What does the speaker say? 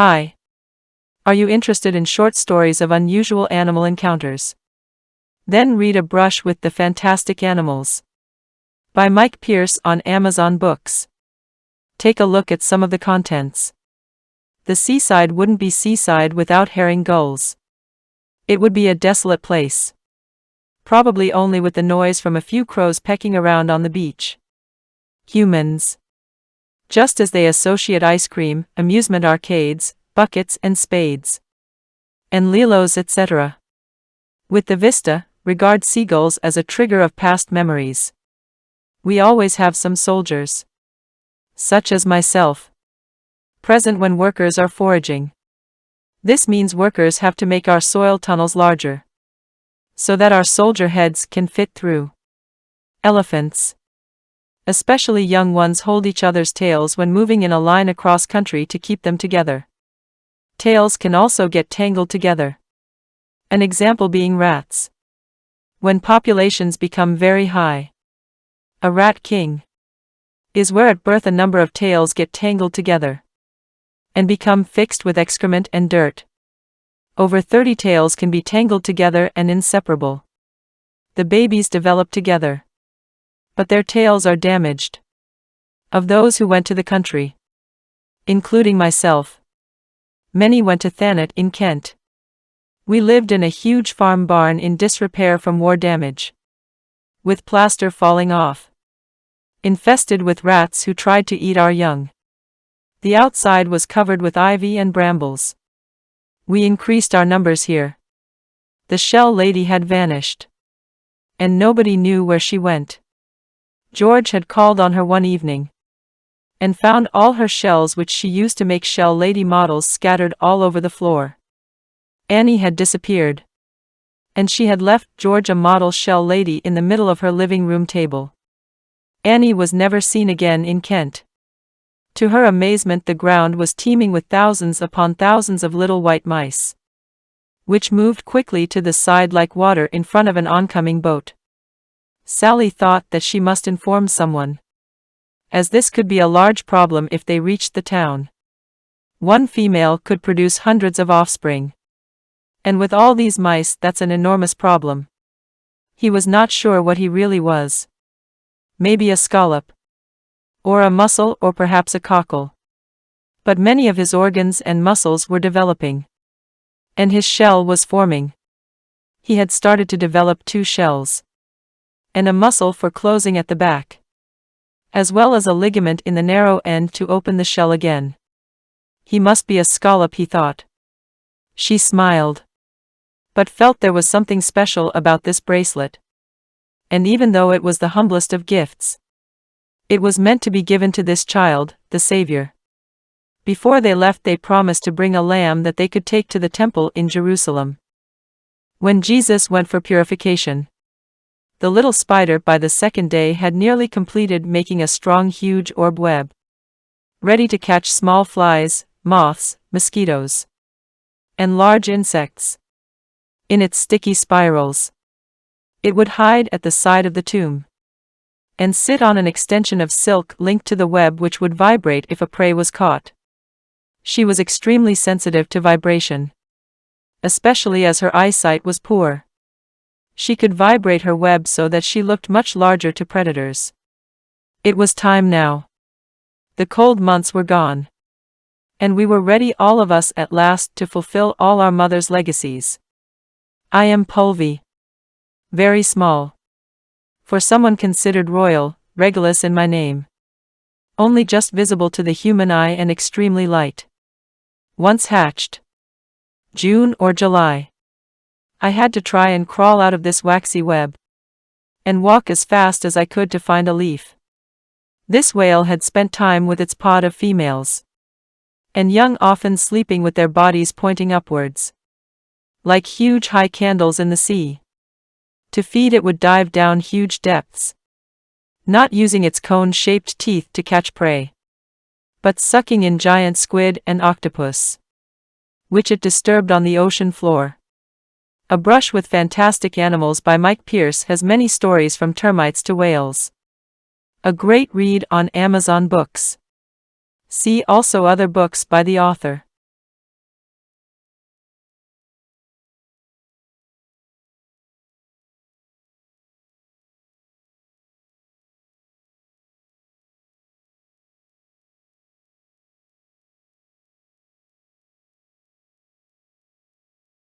Hi. Are you interested in short stories of unusual animal encounters? Then read A Brush with the Fantastic Animals by Mike Pearce on Amazon Books. Take a look at some of the contents. The seaside wouldn't be seaside without herring gulls. It would be a desolate place. Probably only with the noise from a few crows pecking around on the beach. Humans. Just as they associate ice cream, amusement arcades, buckets and spades, and Lilos, etc. with the vista, regard seagulls as a trigger of past memories. We always have some soldiers, such as myself, present when workers are foraging. This means workers have to make our soil tunnels larger, so that our soldier heads can fit through. Elephants, especially young ones, hold each other's tails when moving in a line across country to keep them together. Tails can also get tangled together. An example being rats. When populations become very high, a rat king is where at birth a number of tails get tangled together and become fixed with excrement and dirt. Over 30 tails can be tangled together and inseparable. The babies develop together, but their tails are damaged. Of those who went to the country, including myself, many went to Thanet in Kent. We lived in a huge farm barn in disrepair from war damage, with plaster falling off, infested with rats who tried to eat our young. The outside was covered with ivy and brambles. We increased our numbers here. The shell lady had vanished, and nobody knew where she went. George had called on her one evening and found all her shells, which she used to make shell lady models, scattered all over the floor. Annie had disappeared, and she had left George a model shell lady in the middle of her living room table. Annie was never seen again in Kent. To her amazement, the ground was teeming with thousands upon thousands of little white mice, which moved quickly to the side like water in front of an oncoming boat. Sally thought that she must inform someone, as this could be a large problem if they reached the town. One female could produce hundreds of offspring, and with all these mice, that's an enormous problem. He was not sure what he really was. Maybe a scallop, or a mussel, or perhaps a cockle. But many of his organs and muscles were developing, and his shell was forming. He had started to develop 2 shells, and a muscle for closing at the back, as well as a ligament in the narrow end to open the shell again. He must be a scallop, he thought. She smiled, but felt there was something special about this bracelet. And even though it was the humblest of gifts, it was meant to be given to this child, the Savior. Before they left, they promised to bring a lamb that they could take to the temple in Jerusalem. When Jesus went for purification, the little spider by the second day had nearly completed making a strong, huge orb web, ready to catch small flies, moths, mosquitoes, and large insects. In its sticky spirals, it would hide at the side of the tomb and sit on an extension of silk linked to the web, which would vibrate if a prey was caught. She was extremely sensitive to vibration, especially as her eyesight was poor. She could vibrate her web so that she looked much larger to predators. It was time now. The cold months were gone, and we were ready, all of us, at last, to fulfill all our mother's legacies. I am Pulvy. Very small. For someone considered royal, Regulus in my name. Only just visible to the human eye and extremely light. Once hatched. June or July. I had to try and crawl out of this waxy web, and walk as fast as I could to find a leaf. This whale had spent time with its pod of females, and young often sleeping with their bodies pointing upwards, like huge high candles in the sea. To feed, it would dive down huge depths, not using its cone-shaped teeth to catch prey, but sucking in giant squid and octopus, which it disturbed on the ocean floor. A Brush with Fantastic Animals by Mike Pearce has many stories from termites to whales. A great read on Amazon Books. See also other books by the author.